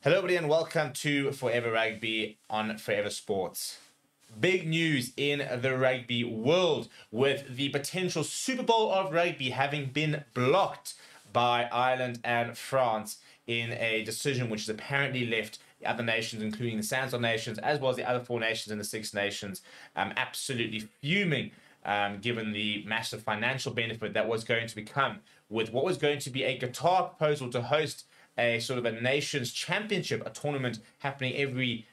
Hello everybody and welcome to Forever Rugby on Forever Sports. Big news in the rugby world with the potential Super Bowl of rugby having been blocked by Ireland and France in a decision which has apparently left the other nations, including the Sands nations, as well as the other four nations in the Six Nations, absolutely fuming, given the massive financial benefit that was going to become with what was going to be a Qatar proposal to host a sort of a nations championship, a tournament happening every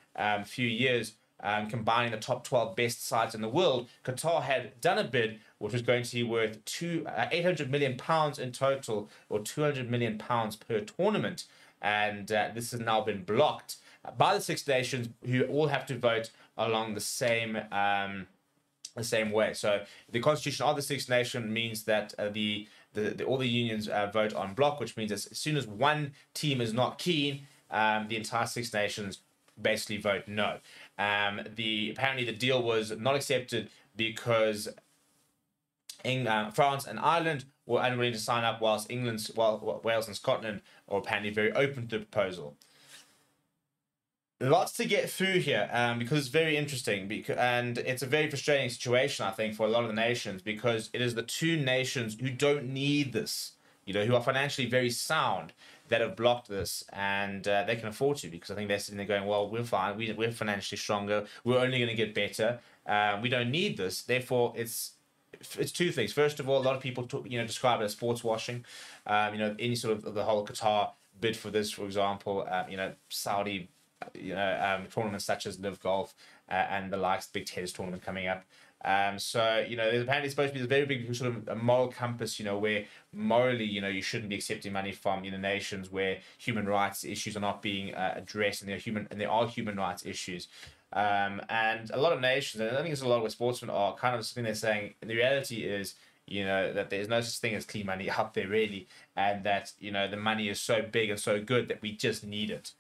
few years, combining the top 12 best sides in the world. Qatar had done a bid which was going to be worth 800 million pounds in total, or 200 million pounds per tournament, and this has now been blocked by the Six Nations, who all have to vote along the same way. So the constitution of the Six Nations means that all the unions vote on block, which means as soon as one team is not keen, the entire Six Nations basically vote no. Apparently the deal was not accepted because France and Ireland were unwilling to sign up, whilst Wales and Scotland are apparently very open to the proposal. Lots to get through here because it's very interesting, and it's a very frustrating situation, I think, for a lot of the nations, because it is the two nations who don't need this, who are financially very sound, that have blocked this, and they can afford to, because I think they're sitting there going, well, we're fine, we're financially stronger, we're only going to get better, we don't need this. Therefore, it's two things. First of all, a lot of people describe it as sports washing. Any sort of the whole Qatar bid for this, for example, Saudi tournaments such as Live Golf and the likes, Big Tennis tournament coming up. So there's apparently supposed to be this very big sort of a moral compass, where morally, you shouldn't be accepting money from nations where human rights issues are not being addressed, and there are human rights issues. And a lot of nations, and I think it's a lot where sportsmen are kind of sitting there saying, the reality is, that there's no such thing as clean money out there really, and that the money is so big and so good that we just need it.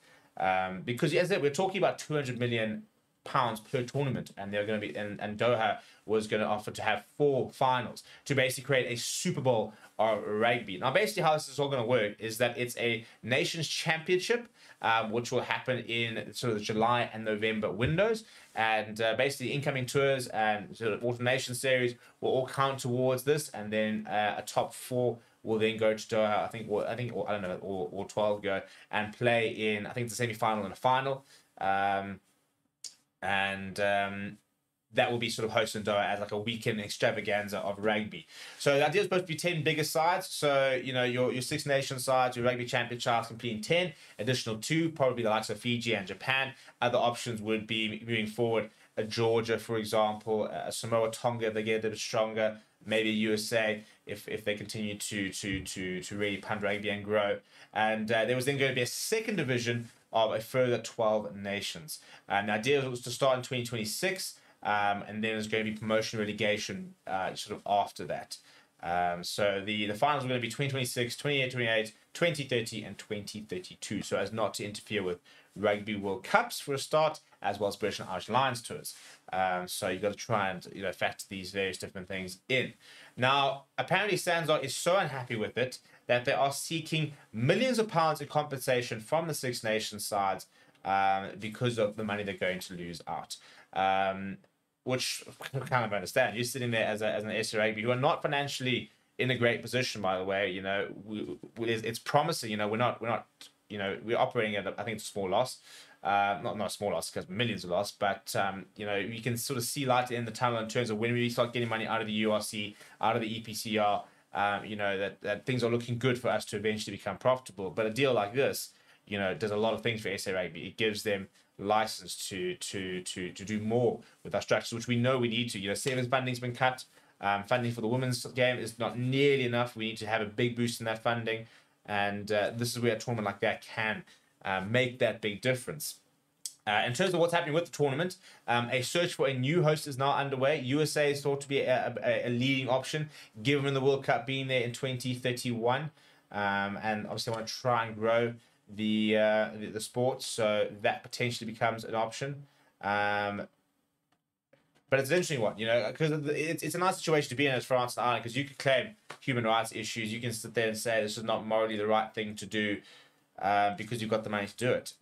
Because as I said, we're talking about 200 million pounds per tournament, and they're going to be, and Doha was going to offer to have 4 finals to basically create a Super Bowl of rugby. Now, basically, how this is all going to work is that it's a nations championship, which will happen in sort of July and November windows, and basically incoming tours and sort of alternation series will all count towards this, and then a top 4 will then go to Doha. I don't know, or 12 go and play in, I think, the semi-final and a final. That will be sort of hosted in Doha as like a weekend extravaganza of rugby. So the idea is supposed to be 10 bigger sides. So, your Six Nations sides, your rugby champion charts completing 10, additional 2, probably the likes of Fiji and Japan. Other options would be moving forward, a Georgia, for example, a Samoa, Tonga, if they get a bit stronger, maybe USA, if they continue to really punt rugby and grow. And there was then going to be a second division of a further 12 nations. And the idea was to start in 2026, and then there's going to be promotion relegation sort of after that. So the finals are going to be 2026, 2028, 2030, and 2032, so as not to interfere with Rugby World Cups for a start, as well as British and Irish Lions tours. So you've got to try and factor these various different things in. Now, apparently Sanzar is so unhappy with it that they are seeking millions of pounds in compensation from the Six Nations sides because of the money they're going to lose out. Which I kind of understand. You're sitting there as an SA Rugby who are not financially in a great position, by the way. It's promising. We're operating at I think it's a small loss. Not a small loss because millions of loss, but you can sort of see light in the tunnel in terms of when we start getting money out of the URC, out of the EPCR. That things are looking good for us to eventually become profitable. But a deal like this, does a lot of things for SA Rugby. It gives them license to do more with our structures, which we know we need to. Sevens funding's been cut. Funding for the women's game is not nearly enough. We need to have a big boost in that funding, and this is where a tournament like that can make that big difference. In terms of what's happening with the tournament, a search for a new host is now underway. USA is thought to be a leading option, given the World Cup being there in 2031, and obviously I want to try and grow the sport, so that potentially becomes an option. But it's an interesting one, because it's a nice situation to be in as France and Ireland, because you could claim human rights issues. You can sit there and say this is not morally the right thing to do. because you've got the money to do it.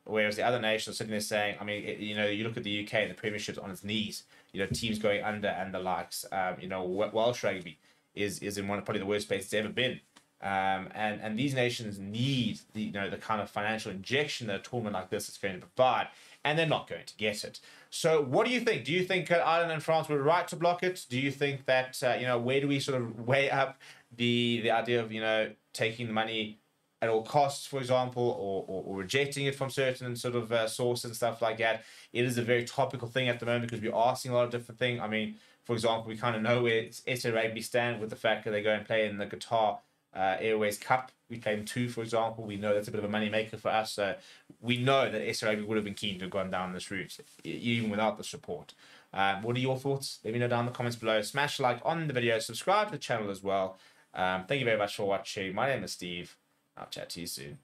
Whereas the other nations are sitting there saying, I mean, you look at the UK, the Premiership's on its knees. Teams going under and the likes. Welsh rugby is in one of probably the worst places it's ever been. And these nations need the kind of financial injection that a tournament like this is going to provide, and they're not going to get it. So what do you think? Do you think Ireland and France were right to block it? Do you think that where do we sort of weigh up the idea of taking the money at all costs, for example, or rejecting it from certain sort of sources and stuff like that? It is a very topical thing at the moment because we are seeing a lot of different things. I mean, for example, we kind of know where SA Rugby stand with the fact that they go and play in the Qatar Airways Cup. We play them 2, for example. We know that's a bit of a money maker for us. We know that SA Rugby would have been keen to have gone down this route, even without the support. What are your thoughts? Let me know down in the comments below. Smash a like on the video. Subscribe to the channel as well. Thank you very much for watching. My name is Steve. I'll chat to you soon.